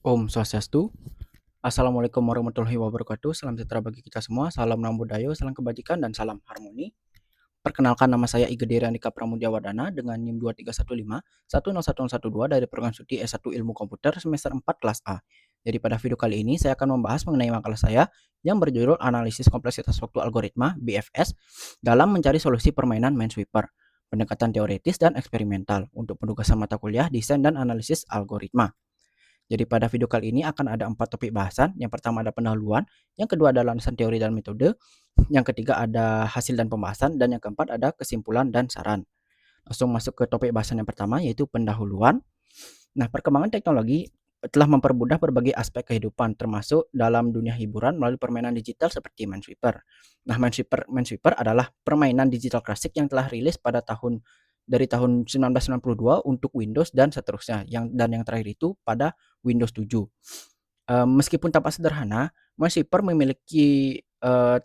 Om Swastiastu. Assalamualaikum warahmatullahi wabarakatuh. Salam sejahtera bagi kita semua. Salam Namo Buddhaya, salam kebajikan, dan salam harmoni. Perkenalkan, nama saya Iga Diri Andika Pramudia Wardana dengan NIM 231510112 dari program studi S1 Ilmu Komputer semester 4 kelas A. Jadi pada video kali ini saya akan membahas mengenai makalah saya yang berjudul Analisis Kompleksitas Waktu Algoritma BFS dalam mencari solusi permainan Minesweeper, pendekatan teoritis dan eksperimental untuk penugasan mata kuliah Desain dan Analisis Algoritma. Jadi pada video kali ini akan ada 4 topik bahasan. Yang pertama ada pendahuluan, yang kedua adalah landasan teori dan metode, yang ketiga ada hasil dan pembahasan, dan yang keempat ada kesimpulan dan saran. Langsung masuk ke topik bahasan yang pertama, yaitu pendahuluan. Nah, perkembangan teknologi telah mempermudah berbagai aspek kehidupan, termasuk dalam dunia hiburan melalui permainan digital seperti Minesweeper. Nah, Minesweeper adalah permainan digital klasik yang telah rilis pada tahun 1992 untuk Windows dan seterusnya, dan yang terakhir itu pada Windows 7. Meskipun tampak sederhana, Minesweeper memiliki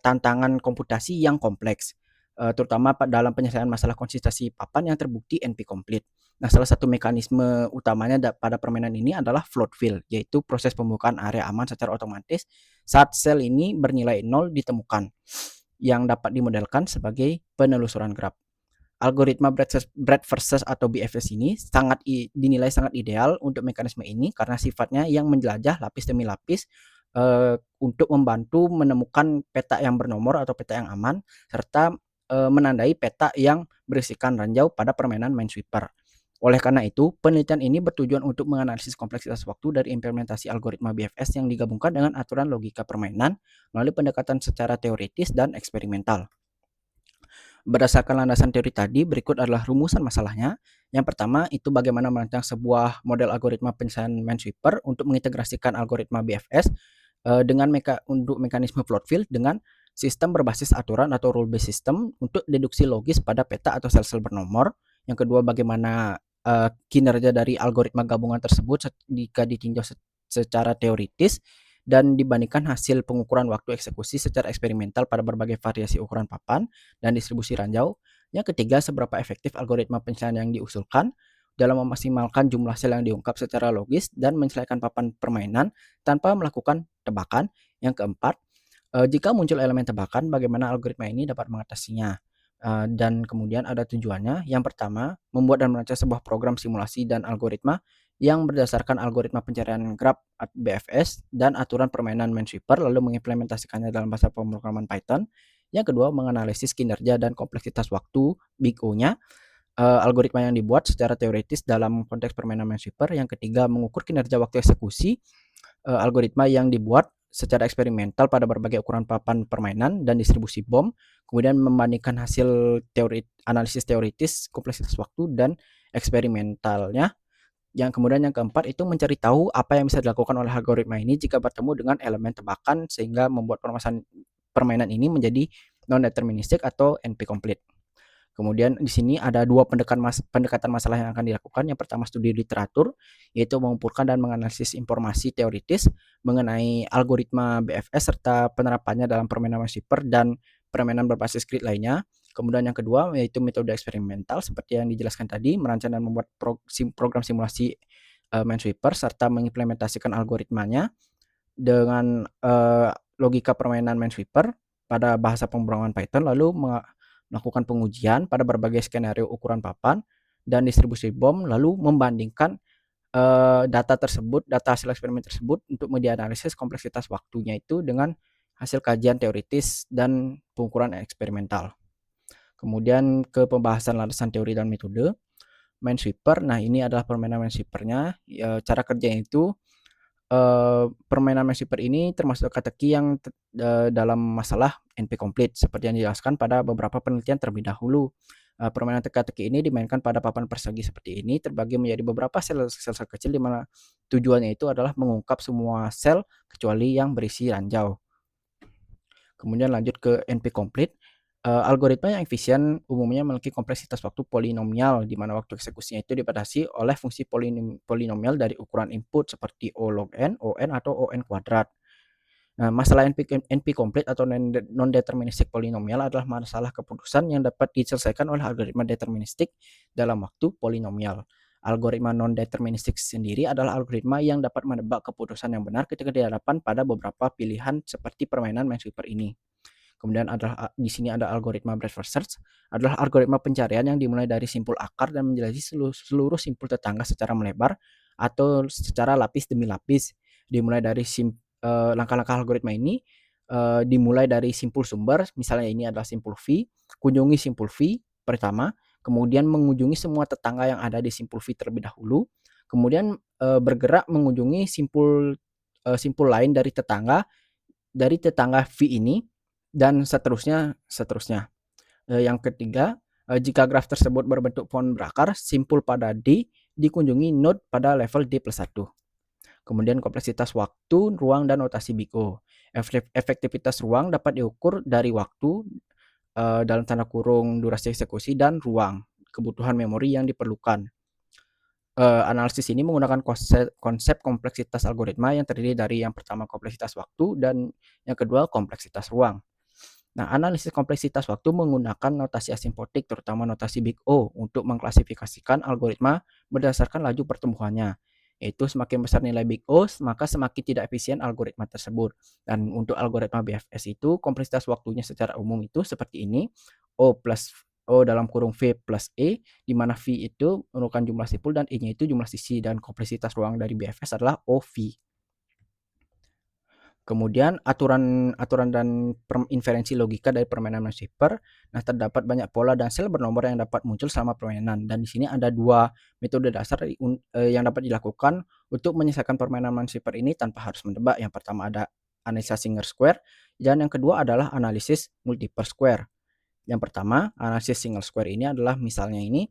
tantangan komputasi yang kompleks, terutama dalam penyelesaian masalah konsistensi papan yang terbukti NP-complete. Nah, salah satu mekanisme utamanya pada permainan ini adalah float fill, yaitu proses pembukaan area aman secara otomatis saat sel ini bernilai 0 ditemukan, yang dapat dimodelkan sebagai penelusuran graf. Algoritma breadth versus atau BFS ini dinilai sangat ideal untuk mekanisme ini karena sifatnya yang menjelajah lapis demi lapis untuk membantu menemukan peta yang bernomor atau peta yang aman, serta menandai peta yang berisikan ranjau pada permainan Minesweeper. Oleh karena itu, penelitian ini bertujuan untuk menganalisis kompleksitas waktu dari implementasi algoritma BFS yang digabungkan dengan aturan logika permainan melalui pendekatan secara teoritis dan eksperimental. Berdasarkan landasan teori tadi, berikut adalah rumusan masalahnya. Yang pertama, itu bagaimana merancang sebuah model algoritma penyelesaian Minesweeper untuk mengintegrasikan algoritma BFS untuk mekanisme float fill dengan sistem berbasis aturan atau rule-based system untuk deduksi logis pada peta atau sel-sel bernomor. Yang kedua, bagaimana kinerja dari algoritma gabungan tersebut jika ditinjau secara teoritis dan dibandingkan hasil pengukuran waktu eksekusi secara eksperimental pada berbagai variasi ukuran papan dan distribusi ranjau. Yang ketiga, seberapa efektif algoritma penyelesaian yang diusulkan dalam memaksimalkan jumlah sel yang diungkap secara logis dan menyelesaikan papan permainan tanpa melakukan tebakan. Yang keempat, jika muncul elemen tebakan, bagaimana algoritma ini dapat mengatasinya. Dan kemudian ada tujuannya. Yang pertama, membuat dan merancang sebuah program simulasi dan algoritma yang berdasarkan algoritma pencarian graf BFS dan aturan permainan Minesweeper, lalu mengimplementasikannya dalam bahasa pemrograman Python. Yang kedua, menganalisis kinerja dan kompleksitas waktu Big O-nya, algoritma yang dibuat secara teoritis dalam konteks permainan Minesweeper. Yang ketiga, mengukur kinerja waktu eksekusi algoritma yang dibuat secara eksperimental pada berbagai ukuran papan permainan dan distribusi bom, kemudian membandingkan hasil analisis teoritis, kompleksitas waktu, dan eksperimentalnya. Yang kemudian yang keempat itu mencari tahu apa yang bisa dilakukan oleh algoritma ini jika bertemu dengan elemen tebakan sehingga membuat permainan ini menjadi non-deterministic atau NP-complete. Kemudian di sini ada dua pendekatan masalah yang akan dilakukan. Yang pertama, studi literatur, yaitu mengumpulkan dan menganalisis informasi teoritis mengenai algoritma BFS serta penerapannya dalam permainan Minesweeper dan permainan berbasis grid lainnya. Kemudian yang kedua yaitu metode eksperimental seperti yang dijelaskan tadi, merancang dan membuat program simulasi Minesweeper serta mengimplementasikan algoritmanya dengan logika permainan Minesweeper pada bahasa pemrograman Python, lalu melakukan pengujian pada berbagai skenario ukuran papan dan distribusi bom, lalu membandingkan data hasil eksperimen tersebut untuk dianalisis kompleksitas waktunya itu dengan hasil kajian teoritis dan pengukuran eksperimental. Kemudian ke pembahasan landasan teori dan metode Minesweeper. Nah, ini adalah permainan Minesweeper-nya. Cara kerjanya itu permainan Minesweeper ini termasuk teka-teki yang dalam masalah NP-complete seperti yang dijelaskan pada beberapa penelitian terlebih dahulu. Permainan teka-teki ini dimainkan pada papan persegi seperti ini, terbagi menjadi beberapa sel-sel kecil di mana tujuannya itu adalah mengungkap semua sel kecuali yang berisi ranjau. Kemudian lanjut ke NP-complete. Algoritma yang efisien umumnya memiliki kompleksitas waktu polinomial, di mana waktu eksekusinya itu dibatasi oleh fungsi polinomial dari ukuran input seperti O log n, On, atau On kuadrat. Nah, masalah NP-complete atau non-deterministic polinomial adalah masalah keputusan yang dapat diselesaikan oleh algoritma deterministik dalam waktu polinomial. Algoritma non-deterministik sendiri adalah algoritma yang dapat menebak keputusan yang benar ketika dihadapkan pada beberapa pilihan seperti permainan Minesweeper ini. Kemudian adalah di sini ada algoritma breadth first search, adalah algoritma pencarian yang dimulai dari simpul akar dan menjelajahi seluruh simpul tetangga secara melebar atau secara lapis demi lapis. Dimulai dari langkah-langkah algoritma ini dimulai dari simpul sumber, misalnya ini adalah simpul V, kunjungi simpul V pertama, kemudian mengunjungi semua tetangga yang ada di simpul V terlebih dahulu, kemudian bergerak mengunjungi simpul lain dari tetangga V ini, dan seterusnya. Yang ketiga, jika graf tersebut berbentuk pohon berakar, simpul pada D dikunjungi node pada level D+1. Kemudian kompleksitas waktu, ruang, dan notasi Big O. Efektivitas ruang dapat diukur dari waktu, dalam tanda kurung durasi eksekusi, dan ruang, kebutuhan memori yang diperlukan. Analisis ini menggunakan konsep kompleksitas algoritma yang terdiri dari yang pertama kompleksitas waktu dan yang kedua kompleksitas ruang. Nah, analisis kompleksitas waktu menggunakan notasi asimptotik, terutama notasi Big O, untuk mengklasifikasikan algoritma berdasarkan laju pertumbuhannya. Yaitu semakin besar nilai Big O, maka semakin tidak efisien algoritma tersebut. Dan untuk algoritma BFS itu, kompleksitas waktunya secara umum itu seperti ini, O dalam kurung V plus E, di mana V itu merupakan jumlah simpul dan E-nya itu jumlah sisi, dan kompleksitas ruang dari BFS adalah OV. Kemudian aturan dan inferensi logika dari permainan Minesweeper. Nah, terdapat banyak pola dan sel bernomor yang dapat muncul selama permainan, dan di sini ada dua metode dasar yang dapat dilakukan untuk menyelesaikan permainan Minesweeper ini tanpa harus menebak. Yang pertama ada analisa single square, dan yang kedua adalah analisis multiple square. Yang pertama, analisis single square ini adalah misalnya ini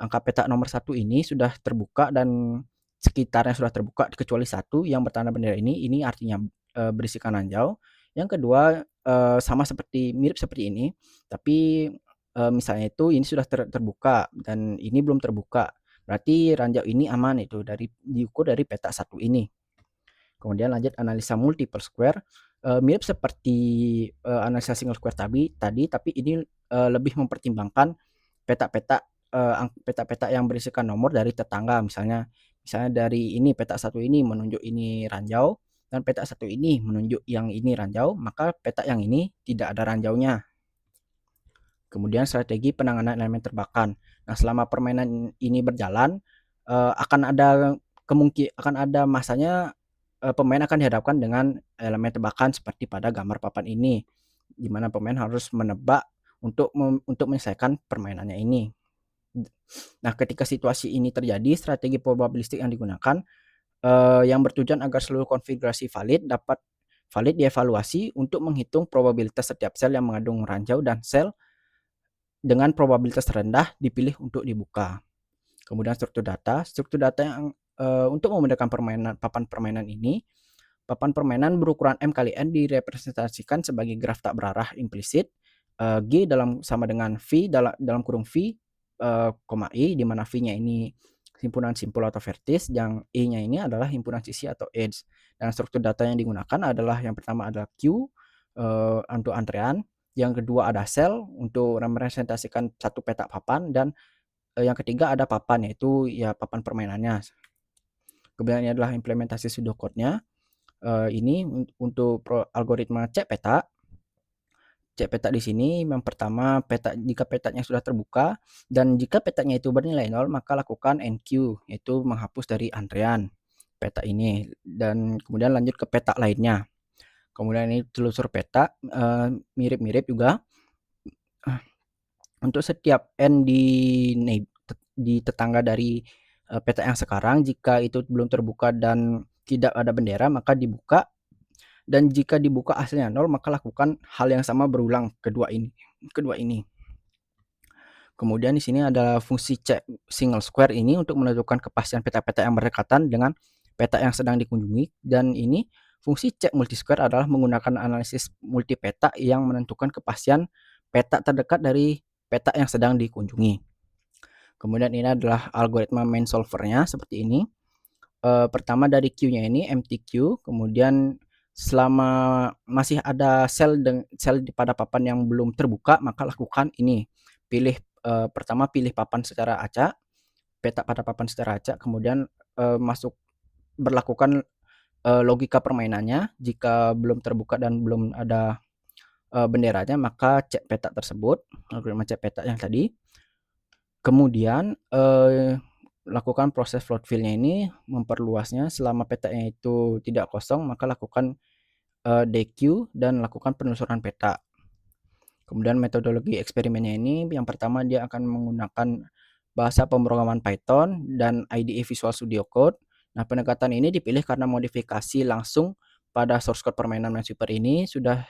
angka peta nomor 1 ini sudah terbuka dan sekitarnya sudah terbuka kecuali satu yang bertanda bendera ini artinya berisikan ranjau. Yang kedua mirip seperti ini, tapi misalnya itu ini sudah terbuka dan ini belum terbuka. Berarti ranjau ini aman, itu diukur dari peta 1 ini. Kemudian lanjut analisa multiple square, mirip seperti analisa single square tadi, tapi ini lebih mempertimbangkan peta-peta yang berisikan nomor dari tetangga. Misalnya dari ini peta 1 ini menunjuk ini ranjau, dan peta 1 ini menunjuk yang ini ranjau, maka peta yang ini tidak ada ranjaunya. Kemudian strategi penanganan elemen tebakan. Nah, selama permainan ini berjalan, akan ada masanya pemain akan dihadapkan dengan elemen tebakan seperti pada gambar papan ini, di mana pemain harus menebak untuk menyelesaikan permainannya ini. Nah, ketika situasi ini terjadi, strategi probabilistik yang digunakan yang bertujuan agar seluruh konfigurasi dapat valid dievaluasi untuk menghitung probabilitas setiap sel yang mengandung ranjau dan sel dengan probabilitas rendah dipilih untuk dibuka. Kemudian struktur data yang untuk memudahkan papan permainan ini, papan permainan berukuran M kali N direpresentasikan sebagai graf tak berarah implisit, G sama dengan V dalam kurung V, I, di mana V-nya ini himpunan simpul atau vertis, yang E-nya ini adalah himpunan sisi atau edge. Dan struktur data yang digunakan adalah yang pertama adalah Q untuk antrean, yang kedua ada sel untuk merepresentasikan satu peta papan, dan yang ketiga ada papan, yaitu ya papan permainannya. Kemudian ini adalah implementasi pseudocode-nya. Ini untuk algoritma cek peta. Cek peta di sini yang pertama, jika petanya sudah terbuka dan jika petanya itu bernilai 0, maka lakukan NQ, yaitu menghapus dari antrean peta ini, dan kemudian lanjut ke peta lainnya. Kemudian ini telusur peta, mirip-mirip juga. Untuk setiap N di tetangga dari peta yang sekarang, jika itu belum terbuka dan tidak ada bendera, maka dibuka. Dan jika dibuka hasilnya 0, maka lakukan hal yang sama berulang kedua ini. Kemudian di sini ada fungsi cek single square ini untuk menentukan kepastian peta-peta yang berdekatan dengan peta yang sedang dikunjungi, dan ini fungsi cek multi square adalah menggunakan analisis multi peta yang menentukan kepastian peta terdekat dari peta yang sedang dikunjungi. Kemudian ini adalah algoritma main solvernya seperti ini. Pertama dari Q-nya ini MTQ, kemudian selama masih ada sel pada papan yang belum terbuka, maka lakukan ini, pertama pilih papan secara acak, peta pada papan secara acak, kemudian, berlakukan, logika permainannya. Jika belum terbuka dan belum ada, benderanya, maka cek peta tersebut, algoritma cek peta yang tadi. Kemudian, lakukan proses float fill-nya ini, memperluasnya selama petanya itu tidak kosong, maka lakukan, dequeue dan lakukan penelusuran peta. Kemudian metodologi eksperimennya ini yang pertama dia akan menggunakan bahasa pemrograman Python dan IDE Visual Studio Code. Nah, pendekatan ini dipilih karena modifikasi langsung pada source code permainan Minesweeper ini sudah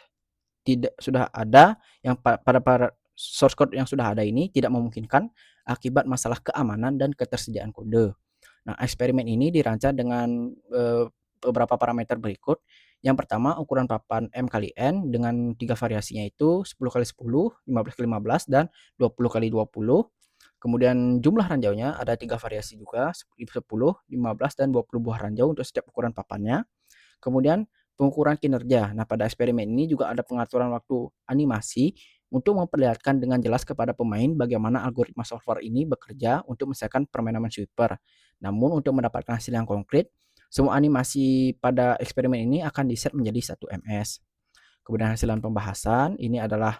ada yang pada source code yang sudah ada ini tidak memungkinkan akibat masalah keamanan dan ketersediaan kode. Nah, eksperimen ini dirancang dengan, beberapa parameter berikut. Yang pertama, ukuran papan M kali N dengan 3 variasinya itu 10 kali 10, 15 kali 15, dan 20 kali 20. Kemudian jumlah ranjaunya ada 3 variasi juga, 10, 15, dan 20 buah ranjau untuk setiap ukuran papannya. Kemudian pengukuran kinerja. Nah, pada eksperimen ini juga ada pengaturan waktu animasi untuk memperlihatkan dengan jelas kepada pemain bagaimana algoritma solver ini bekerja untuk menyelesaikan permainan Minesweeper. Namun untuk mendapatkan hasil yang konkret, semua animasi pada eksperimen ini akan di-set menjadi 1 ms. Kemudian hasilan pembahasan, ini adalah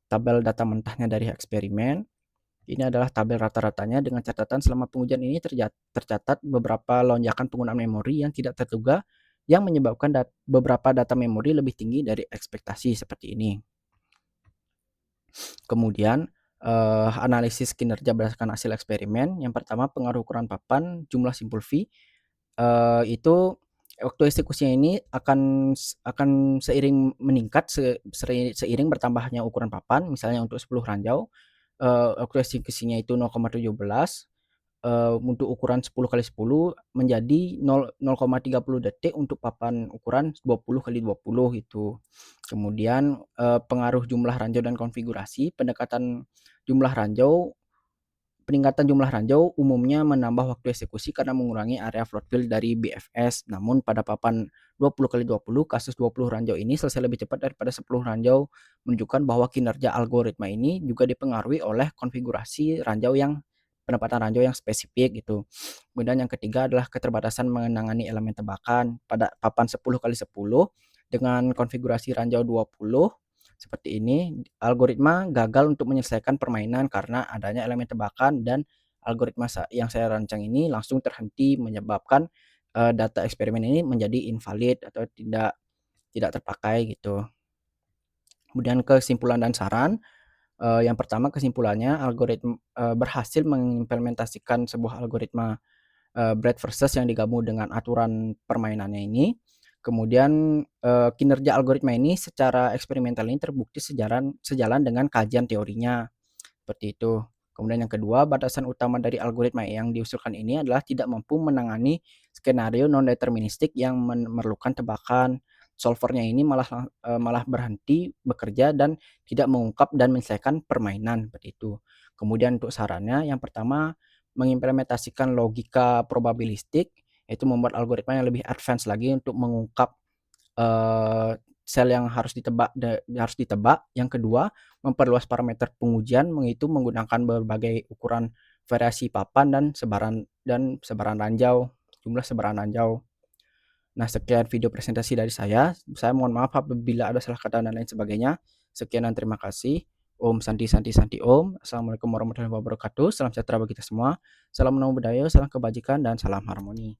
tabel data mentahnya dari eksperimen. Ini adalah tabel rata-ratanya dengan catatan selama pengujian ini tercatat beberapa lonjakan penggunaan memori yang tidak terduga yang menyebabkan beberapa data memori lebih tinggi dari ekspektasi seperti ini. Kemudian, analisis kinerja berdasarkan hasil eksperimen. Yang pertama, pengaruh ukuran papan, jumlah simpul V, itu waktu eksekusinya ini akan seiring meningkat seiring bertambahnya ukuran papan. Misalnya untuk 10 ranjau, waktu eksekusinya itu 0,17, untuk ukuran 10 kali 10 menjadi 0,30 detik untuk papan ukuran 20 kali 20 gitu. Kemudian, pengaruh jumlah ranjau dan konfigurasi, peningkatan jumlah ranjau umumnya menambah waktu eksekusi karena mengurangi area float fill dari BFS. Namun pada papan 20 kali 20, kasus 20 ranjau ini selesai lebih cepat daripada 10 ranjau, menunjukkan bahwa kinerja algoritma ini juga dipengaruhi oleh konfigurasi penempatan ranjau yang spesifik gitu. Kemudian yang ketiga adalah keterbatasan menangani elemen tebakan. Pada papan 10 kali 10 dengan konfigurasi ranjau 20 seperti ini, algoritma gagal untuk menyelesaikan permainan karena adanya elemen tebakan, dan algoritma yang saya rancang ini langsung terhenti menyebabkan, data eksperimen ini menjadi invalid atau tidak terpakai gitu. Kemudian kesimpulan dan saran, yang pertama kesimpulannya berhasil mengimplementasikan sebuah algoritma, breadth versus yang digabung dengan aturan permainannya ini. Kemudian, kinerja algoritma ini secara eksperimental ini terbukti sejalan dengan kajian teorinya, seperti itu. Kemudian yang kedua, batasan utama dari algoritma yang diusulkan ini adalah tidak mampu menangani skenario non-deterministik yang memerlukan tebakan. Solvernya ini malah berhenti bekerja dan tidak mengungkap dan menyelesaikan permainan, seperti itu. Kemudian untuk sarannya, yang pertama, mengimplementasikan logika probabilistik, yaitu membuat algoritma yang lebih advance lagi untuk mengungkap, sel yang harus ditebak. Yang kedua, memperluas parameter pengujian menggunakan berbagai ukuran variasi papan dan sebaran ranjau, jumlah sebaran ranjau. Nah, sekian video presentasi dari saya. Saya mohon maaf apabila ada salah kata dan lain sebagainya. Sekian dan terima kasih. Om Santi Santi Santi Om. Assalamualaikum warahmatullahi wabarakatuh. Salam sejahtera bagi kita semua. Salam menang budaya, salam kebajikan, dan salam harmoni.